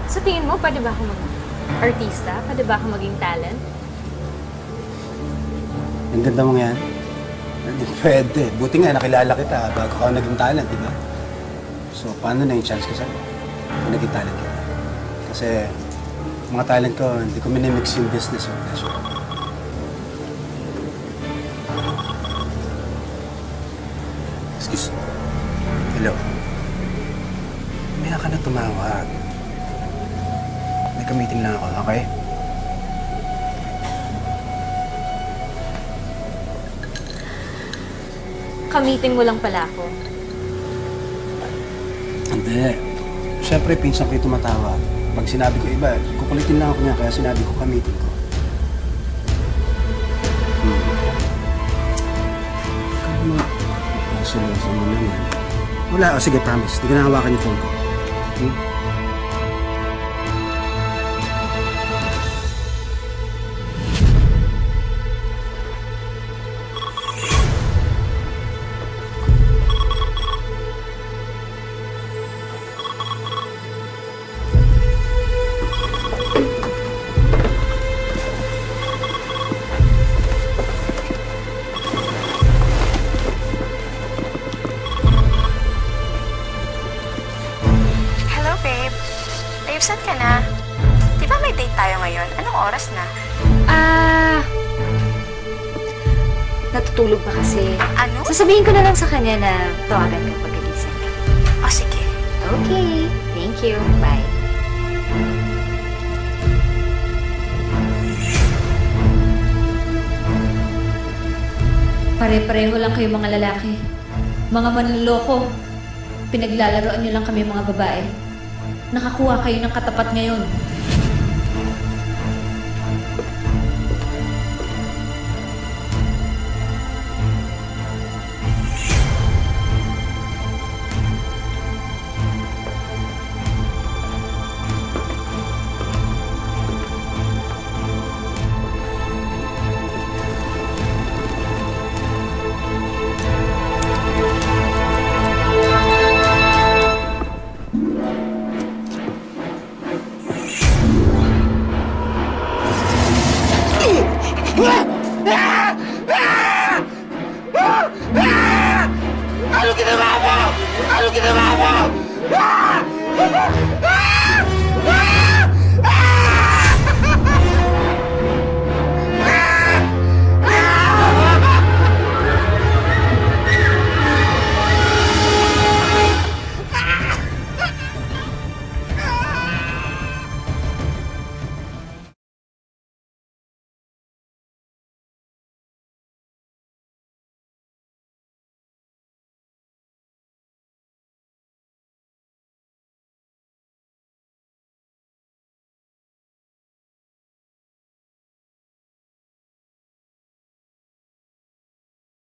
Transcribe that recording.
Sa tingin mo, pwede ba ako mag-artista? Pwede ba ako maging talent? Ang ganda mo yan. Hindi pwede. Buti nga, nakilala kita bago ka naging talent, di ba? So, paano na yung chance ko sa'yo? Kung naging talent kita. Kasi, mga talent ko, hindi ko minimix yung business o pleasure. Excuse. Hello. May ka na tumawag. May ka-meeting lang ako, okay? Ka-meeting mo lang pala ako. Hindi. Siyempre, pinsan ko yung tumatawag. Pag sinabi ko iba, kukulitin lang ako niya, kaya sinabi ko ka-meeting ko. Kama, seryoso mo naman. Wala, o sige, promise. Di ka na hawakan yung phone ko. Saan ka na? Di ba may date tayo ngayon? Anong oras na? Natutulog pa kasi. Ano? Sasabihin ko na lang sa kanya na tawagan ka pagkagising ka. O, sige. Okay. Thank you. Bye. Pare-pareho lang kayo mga lalaki. Mga manloloko. Pinaglalaroan niyo lang kami mga babae. Nakakuha kayo ng katapat ngayon.